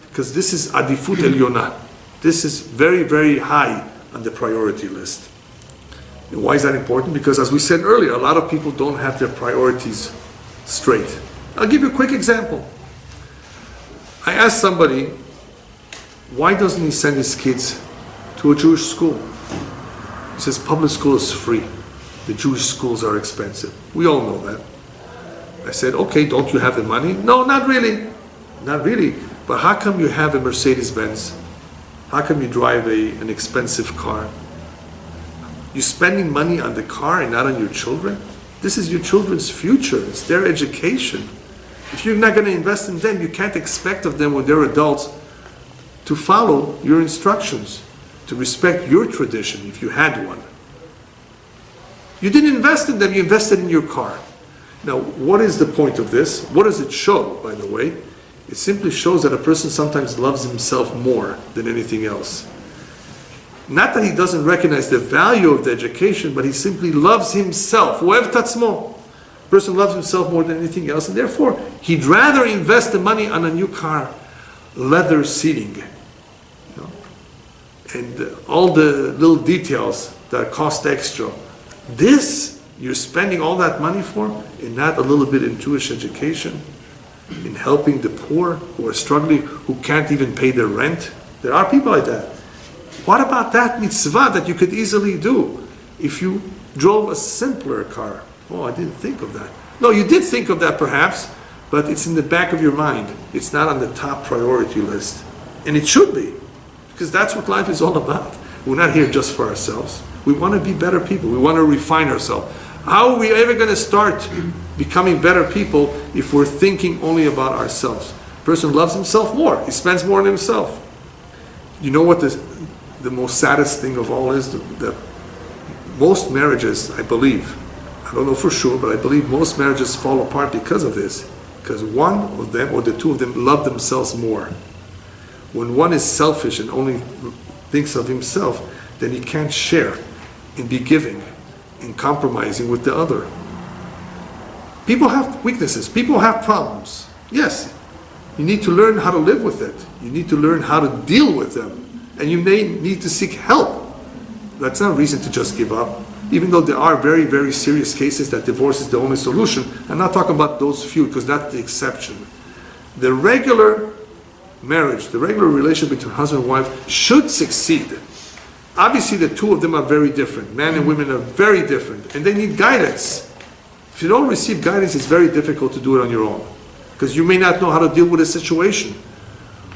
Because this is Adifut Elyonah. This is very, very high on the priority list. And why is that important? Because as we said earlier, a lot of people don't have their priorities straight. I'll give you a quick example. I asked somebody, why doesn't he send his kids to a Jewish school? He says, public school is free. The Jewish schools are expensive. We all know that. I said, okay, don't you have the money? No, not really. Not really. But how come you have a Mercedes-Benz? How come you drive an expensive car? You're spending money on the car and not on your children? This is your children's future. It's their education. If you're not going to invest in them, you can't expect of them when they're adults to follow your instructions, to respect your tradition if you had one. You didn't invest in them, you invested in your car. Now, what is the point of this? What does it show, by the way? It simply shows that a person sometimes loves himself more than anything else. Not that he doesn't recognize the value of the education, but he simply loves himself. Whoever tatzmo. Person loves himself more than anything else, and therefore he'd rather invest the money on a new car, leather seating, and all the little details that cost extra. This you're spending all that money for, and not a little bit in Jewish education, in helping the poor who are struggling, who can't even pay their rent. There are people like that. What about that mitzvah that you could easily do if you drove a simpler car? Oh, I didn't think of that. No, you did think of that perhaps, but it's in the back of your mind. It's not on the top priority list. And it should be, because that's what life is all about. We're not here just for ourselves. We want to be better people. We want to refine ourselves. How are we ever going to start becoming better people if we're thinking only about ourselves? A person loves himself more. He spends more on himself. You know what the most saddest thing of all is? That most marriages, I believe, I don't know for sure, but I believe most marriages fall apart because of this. Because one of them or the two of them love themselves more. When one is selfish and only thinks of himself, then he can't share and be giving and compromising with the other. People have weaknesses. People have problems. Yes, you need to learn how to live with it. You need to learn how to deal with them. And you may need to seek help. That's not a reason to just give up. Even though there are very, very serious cases that divorce is the only solution. I'm not talking about those few, because that's the exception. The regular marriage, the regular relationship between husband and wife should succeed. Obviously, the two of them are very different. Men and women are very different, and they need guidance. If you don't receive guidance, it's very difficult to do it on your own, because you may not know how to deal with a situation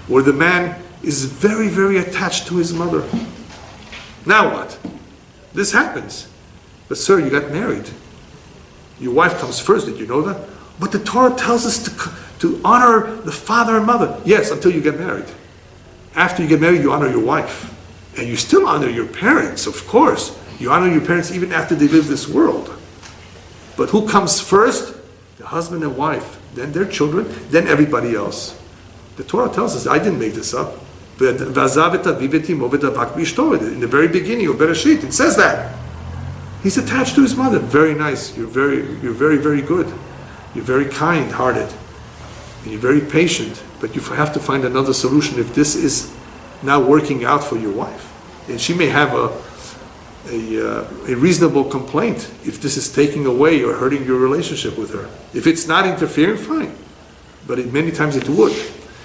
where the man is very, very attached to his mother. Now what? This happens. But sir, you got married. Your wife comes first, did you know that? But the Torah tells us to honor the father and mother. Yes, until you get married. After you get married, you honor your wife. And you still honor your parents, of course. You honor your parents even after they leave this world. But who comes first? The husband and wife. Then their children, then everybody else. The Torah tells us, I didn't make this up. In the very beginning of Bereshit, it says that. He's attached to his mother. Very nice. You're very, very good. You're very kind-hearted. And you're very patient. But you have to find another solution if this is not working out for your wife. And she may have a reasonable complaint if this is taking away or hurting your relationship with her. If it's not interfering, fine. But many times it would.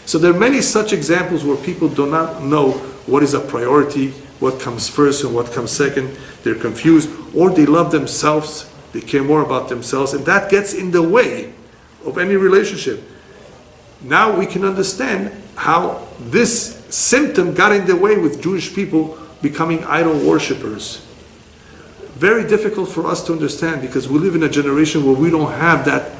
So there are many such examples where people do not know what is a priority, what comes first and what comes second. They're confused, or they love themselves, they care more about themselves, and that gets in the way of any relationship. Now we can understand how this symptom got in the way with Jewish people becoming idol worshippers. Very difficult for us to understand, because we live in a generation where we don't have that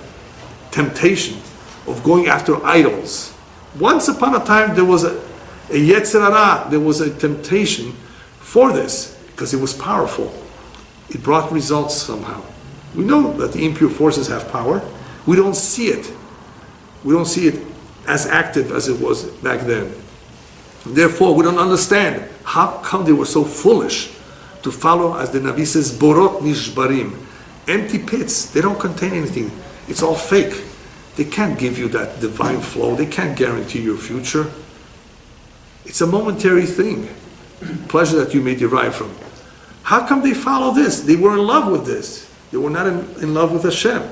temptation of going after idols. Once upon a time there was a yetzer hara, there was a temptation for this, because it was powerful. It brought results somehow. We know that the impure forces have power. We don't see it. We don't see it as active as it was back then. Therefore, we don't understand how come they were so foolish to follow, as the Navi says, borot nishbarim, empty pits. They don't contain anything. It's all fake. They can't give you that divine flow. They can't guarantee your future. It's a momentary thing, pleasure that you may derive from. How come they follow this? They were in love with this. They were not in love with Hashem.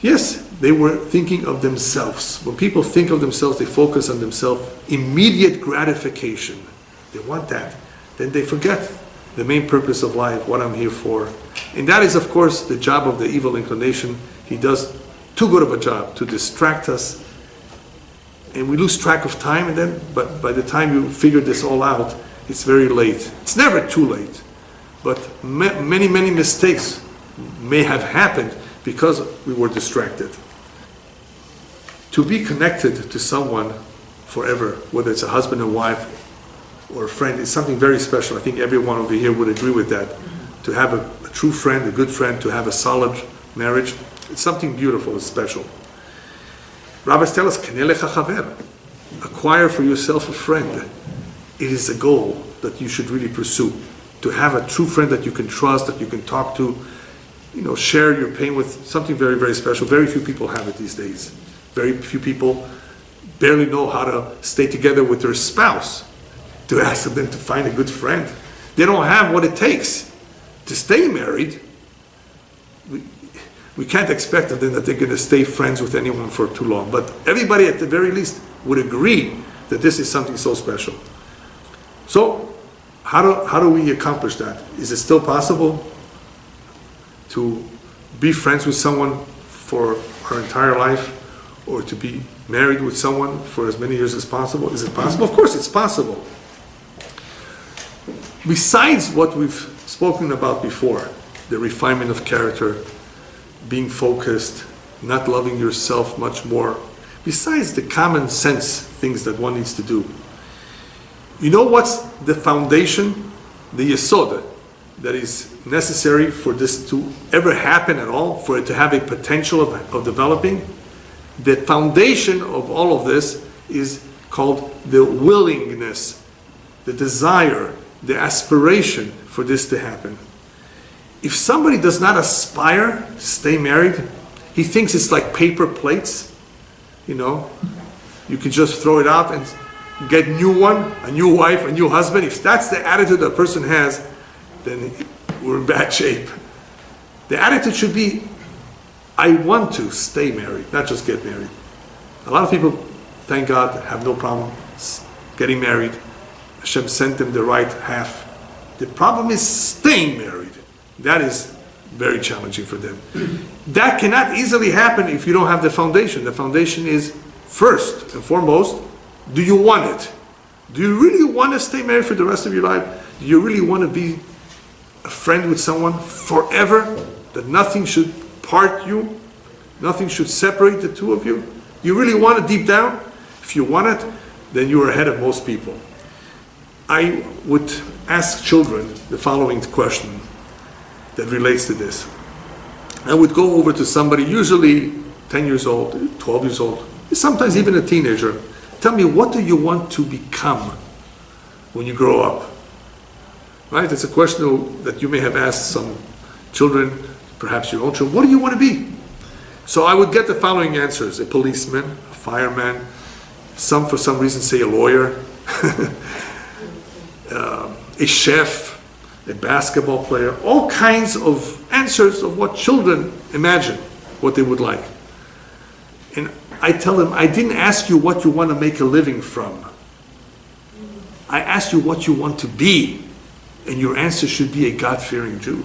Yes, they were thinking of themselves. When people think of themselves, they focus on themselves. Immediate gratification. They want that. Then they forget the main purpose of life, what I'm here for. And that is, of course, the job of the evil inclination. He does too good of a job to distract us. And we lose track of time, but by the time you figure this all out, it's very late. It's never too late. But many, many mistakes may have happened because we were distracted. To be connected to someone forever, whether it's a husband and wife or a friend, is something very special. I think everyone over here would agree with that. To have a true friend, a good friend, to have a solid marriage, it's something beautiful, it's special. Rabbis tell us, acquire for yourself a friend. It is a goal that you should really pursue. To have a true friend that you can trust, that you can talk to, share your pain with, something very, very special. Very few people have it these days. Very few people barely know how to stay together with their spouse. To ask them to find a good friend. They don't have what it takes to stay married. We can't expect of them that they're going to stay friends with anyone for too long. But everybody at the very least would agree that this is something so special. So, how do we accomplish that? Is it still possible to be friends with someone for our entire life, or to be married with someone for as many years as possible? Is it possible? Of course it's possible. Besides what we've spoken about before, the refinement of character, being focused, not loving yourself much more, besides the common sense things that one needs to do, you know what's the foundation, the yesod, that is necessary for this to ever happen at all, for it to have a potential of developing? The foundation of all of this is called the willingness, the desire, the aspiration for this to happen. If somebody does not aspire to stay married, he thinks it's like paper plates, you know. You can just throw it out and get a new one, a new wife, a new husband. If that's the attitude a person has, then we're in bad shape. The attitude should be, I want to stay married, not just get married. A lot of people, thank God, have no problem getting married. Hashem sent them the right half. The problem is staying married. That is very challenging for them. That cannot easily happen if you don't have the foundation. The foundation is, first and foremost, do you want it? Do you really want to stay married for the rest of your life? Do you really want to be a friend with someone forever? That nothing should part you? Nothing should separate the two of you? You really want it deep down? If you want it, then you are ahead of most people. I would ask children the following question that relates to this. I would go over to somebody, usually 10 years old, 12 years old, sometimes even a teenager. Tell me, what do you want to become when you grow up? Right? It's a question that you may have asked some children, perhaps your own children. What do you want to be? So I would get the following answers: a policeman, a fireman, some for some reason say a lawyer, a chef, a basketball player, all kinds of answers of what children imagine what they would like. And I tell them, I didn't ask you what you want to make a living from. I asked you what you want to be. And your answer should be a God-fearing Jew.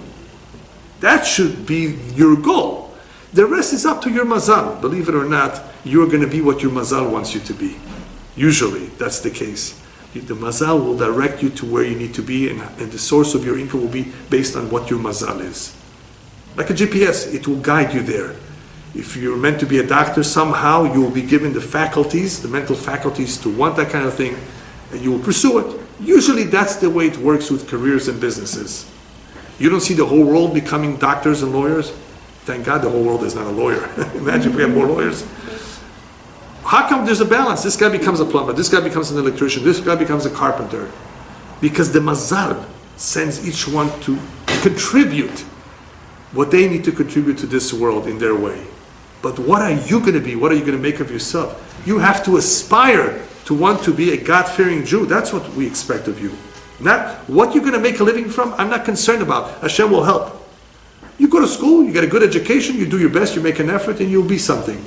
That should be your goal. The rest is up to your mazal. Believe it or not, you're going to be what your mazal wants you to be. Usually, that's the case. The mazal will direct you to where you need to be, and the source of your income will be based on what your mazal is. Like a GPS, it will guide you there. If you're meant to be a doctor, somehow you will be given the faculties, the mental faculties to want that kind of thing, and you will pursue it. Usually that's the way it works with careers and businesses. You don't see the whole world becoming doctors and lawyers. Thank God the whole world is not a lawyer. Imagine if we had more lawyers. How come there's a balance? This guy becomes a plumber, this guy becomes an electrician, this guy becomes a carpenter. Because the mazal sends each one to contribute what they need to contribute to this world in their way. But what are you going to be? What are you going to make of yourself? You have to aspire to want to be a God-fearing Jew. That's what we expect of you. Not what you're going to make a living from, I'm not concerned about. Hashem will help. You go to school, you get a good education, you do your best, you make an effort, and you'll be something.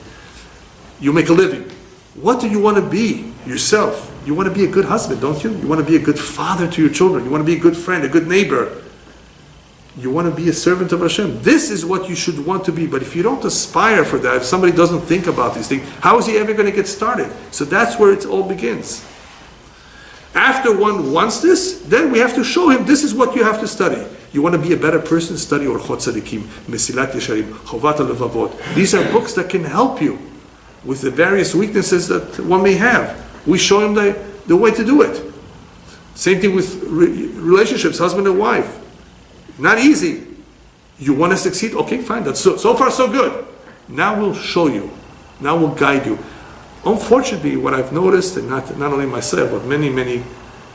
You make a living. What do you want to be yourself? You want to be a good husband, don't you? You want to be a good father to your children. You want to be a good friend, a good neighbor. You want to be a servant of Hashem. This is what you should want to be. But if you don't aspire for that, if somebody doesn't think about these things, how is he ever going to get started? So that's where it all begins. After one wants this, then we have to show him this is what you have to study. You want to be a better person? Study Orchot Tzadikim, Mesilat Yesharim, Chovat HaLevavot. These are books that can help you with the various weaknesses that one may have. We show him the way to do it. Same thing with relationships, husband and wife. Not easy. You want to succeed? Okay, fine. That's so far so good. Now we'll show you. Now we'll guide you. Unfortunately, what I've noticed, and not only myself, but many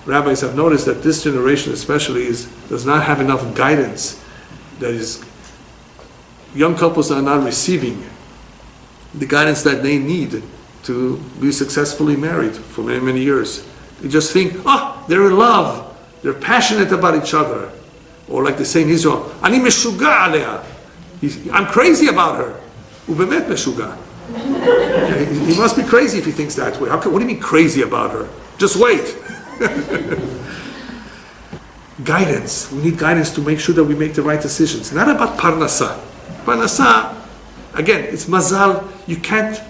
rabbis have noticed, that this generation especially does not have enough guidance. That is, young couples are not receiving the guidance that they need to be successfully married for many years. They just think, they're in love. They're passionate about each other. Or like they say in Israel, Ani meshuga aleha. I'm crazy about her. Ubemet meshuga. He must be crazy if he thinks that way. What do you mean crazy about her? Just wait. Guidance. We need guidance to make sure that we make the right decisions. Not about parnasa. Parnasa, again, it's mazal. You can't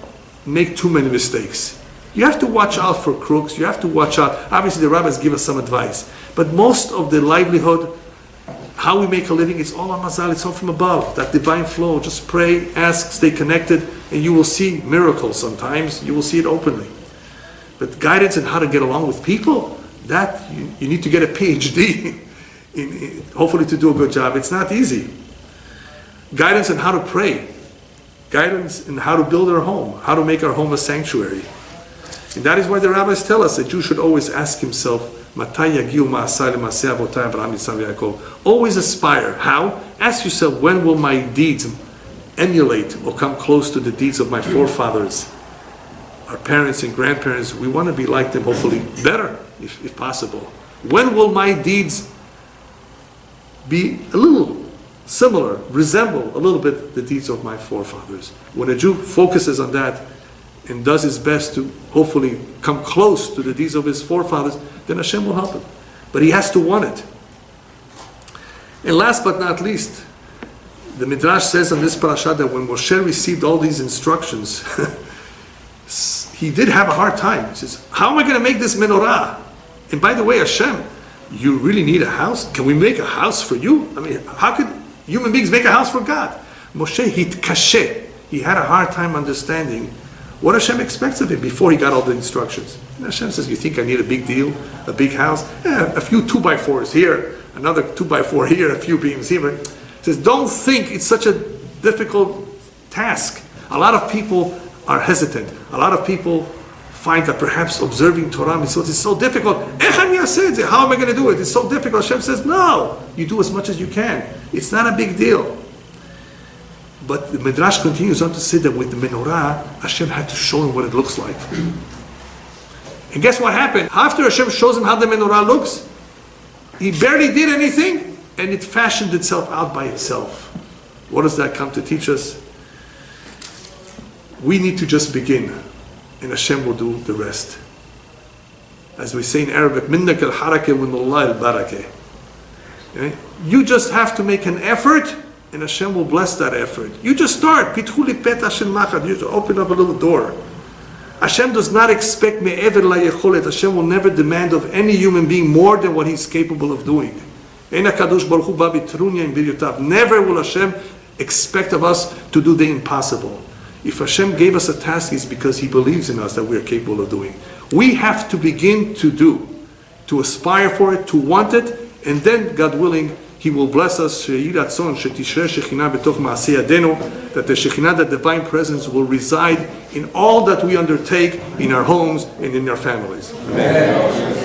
make too many mistakes. You have to watch out for crooks. You have to watch out. Obviously, the rabbis give us some advice. But most of the livelihood, how we make a living, it's all on mazal. It's all from above. That divine flow. Just pray, ask, stay connected, and you will see miracles sometimes. You will see it openly. But guidance on how to get along with people, that you need to get a PhD in hopefully to do a good job. It's not easy. Guidance on how to pray. Guidance on how to build our home. How to make our home a sanctuary. And that is why the rabbis tell us that Jew should always ask himself Always aspire. How? Ask yourself, when will my deeds emulate or come close to the deeds of my forefathers? Our parents and grandparents, we want to be like them, hopefully better, if possible. When will my deeds be a little similar, resemble a little bit the deeds of my forefathers? When a Jew focuses on that and does his best to hopefully come close to the deeds of his forefathers, then Hashem will help him. But he has to want it. And last but not least, the Midrash says on this parasha that when Moshe received all these instructions, he did have a hard time. He says, how am I going to make this menorah? And by the way, Hashem, you really need a house? Can we make a house for you? I mean, how could human beings make a house for God? Moshe hitkashe. He had a hard time understanding what Hashem expects of him before he got all the instructions. And Hashem says, you think I need a big deal, a big house? A few 2x4s here, another 2x4 here, a few beams here. He says, don't think it's such a difficult task. A lot of people are hesitant. A lot of people find that perhaps observing Torah mitzvot is so difficult. How am I going to do it? It's so difficult. Hashem says, no, you do as much as you can. It's not a big deal. But the Midrash continues on to say that with the menorah, Hashem had to show him what it looks like. And guess what happened? After Hashem shows him how the menorah looks, he barely did anything, and it fashioned itself out by itself. What does that come to teach us? We need to just begin, and Hashem will do the rest. As we say in Arabic, minnak al-harakah wa minallah al-barakah. You just have to make an effort, and Hashem will bless that effort. You just start. You just open up a little door. Hashem does not expect me'ever layecholet. Hashem will never demand of any human being more than what he's capable of doing. Never will Hashem expect of us to do the impossible. If Hashem gave us a task, it's because He believes in us that we are capable of doing. We have to begin to do, to aspire for it, to want it, and then, God willing, He will bless us, that the Shekhinah, the divine presence, will reside in all that we undertake in our homes and in our families. Amen.